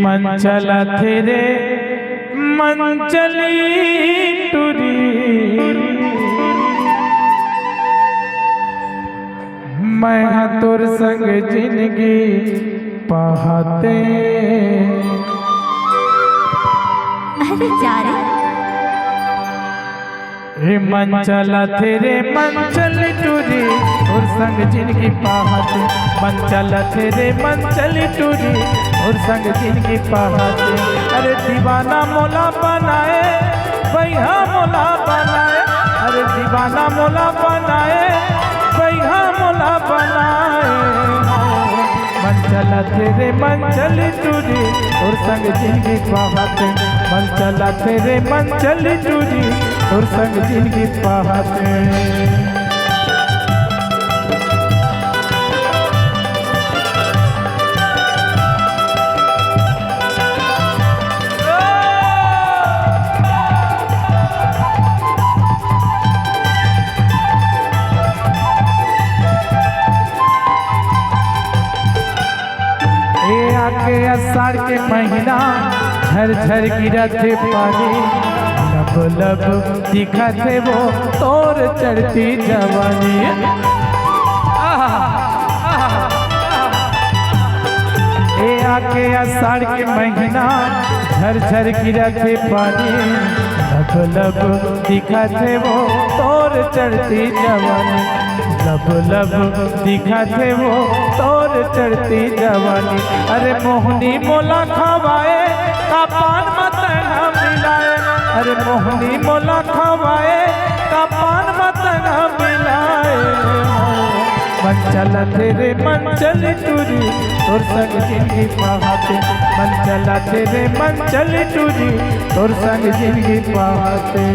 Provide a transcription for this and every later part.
मन चला तेरे मन चली टूरी, मैं हाँ तोर संग जिंदगी पाते। अरे जा रे मन चला तेरे मन चली टूरी और संग जिंदगी पाते। मन चला तेरे मन चली टूरी और संग जिंदगी पाते। अरे दीवाना मोला बनाए भैया मोला बनाए, अरे दीवाना मोला बनाए भैया मोला बनाए। मन चला तेरे मन चली टूरी और संग जिंदगी पाते। मन चला तेरे मन चली टूरी और संग जिंदगी पाते। आके आषाढ़ के महीना झर झर गिरते पानी, लब लब दिखते वो तोर चढ़ती जवानी। ए आके आषाढ़ के महीना झर झर गिरते पानी, लब लब दिखते वो तोर चढ़ती जवानी। लब लब दिखते वो तोर चढ़ती जवानी। अरे मोहनी मोला खवाए का पान मतना मिलाए, अरे मोहनी मोला खवाए का पान मतना मिलाए। मन चला तेरे मन चली टूरी तोर संग जिंदगी पाते। मन चला तेरे मन चली टूरी तोर संग जिंदगी पाते।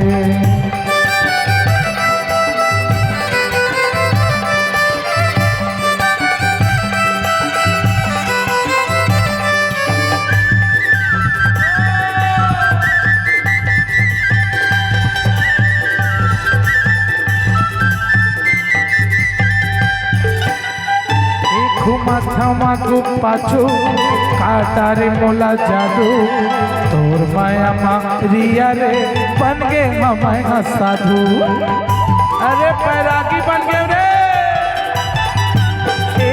थमा को पाछू काटा रे मोला जादू, तोर माया रिया रे बन गे हम साधु। अरे पैरागी बन गए रे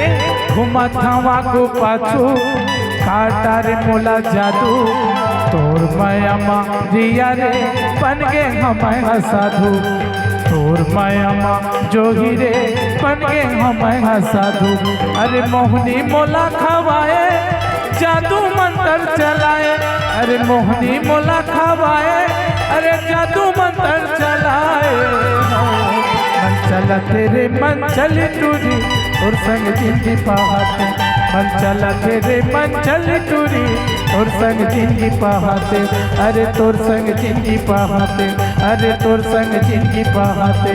घुमा थमा को पाछू काटा रे मोला जादू, तोर माया रिया रे बन गे हम साधु। तोर माया जोगी रे बन गे हम साधु। अरे मोहनी मोला खवाए जादू मंत्र चलाए, अरे मोहनी मोला खवाए अरे जादू मंत्र चलाए। मन चला तेरे मन चली टूरी और संग जिंदगी पाते। मन चला तेरे मन चली टूरी और संग जिंदगी पाते। अरे तोर संग जिंदगी पाते, अरे तोर संग जिंदगी पाते।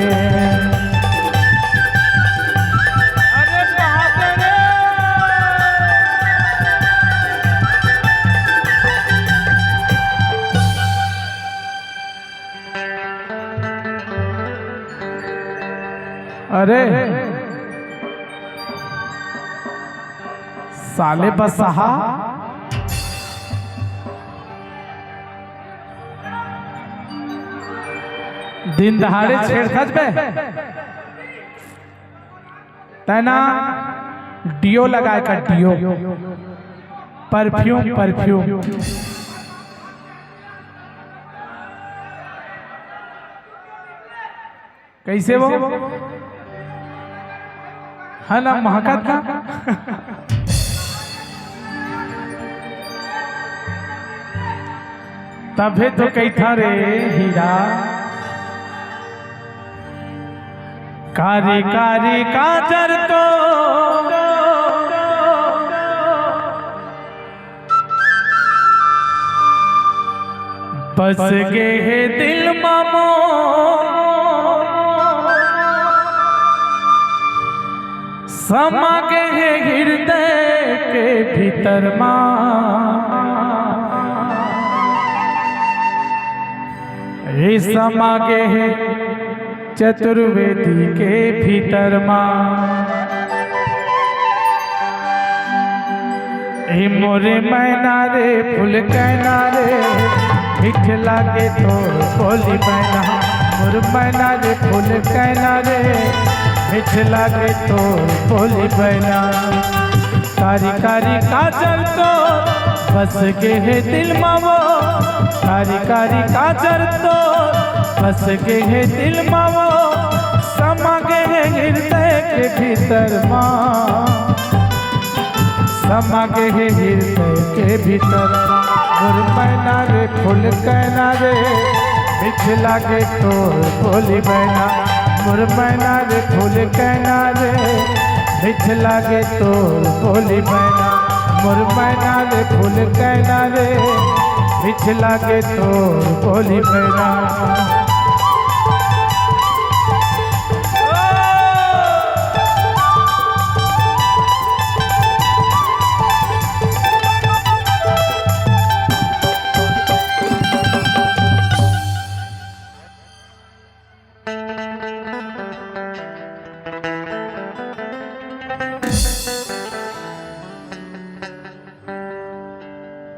अरे पाते रे अरे साले बसहा दिन दहाड़े छेड़खाज पे तना डियो लगाए का डियो परफ्यूम परफ्यूम। कैसे वो है ना महकत का तभे तो कही था रे हीरा कारी कारी काजर तो बस गे है दिल मामो। समा गे है हृदय के भीतर माँ। हे समा गे है चतुर्वेदी के भीतर माँ। ही मोरे मैना रे फूल कहना रे मीठ लागे तोर बोली मैना मोर मैना रे फूल कहना रे मीठ लागे तोर बोली मैना कारी कारी काजल तो बस के है दिल मावो कारी कारी काजल तो बस के है दिल मावो समा के है हृदय के भीतर माँ समा के है हृदय के भीतर मोर मैना रे फूल कहना रे मीठ लागे तोर बोली मैना मोर मैना रे फूल कहना रे मीठ लागे तोर बोली मैना मोर मैना रे फूल कहना रे मीठ लागे तोर बोली मैना